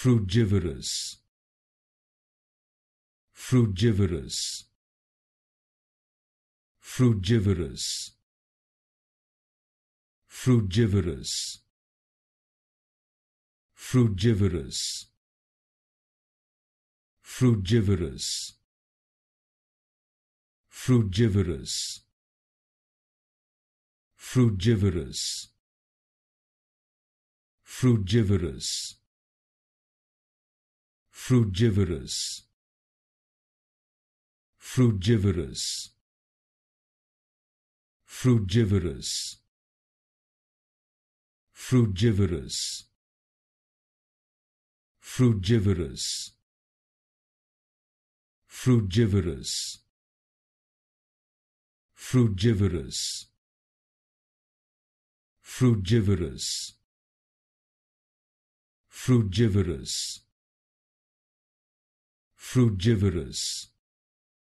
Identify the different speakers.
Speaker 1: Frugivorous, frugivorous, frugivorous, frugivorous, frugivorous, frugivorous, frugivorous, frugivorous, frugivorous, frugivorous, frugivorous, frugivorous, frugivorous, frugivorous, frugivorous, frugivorous, frugivorous, frugivorous, frugivorous,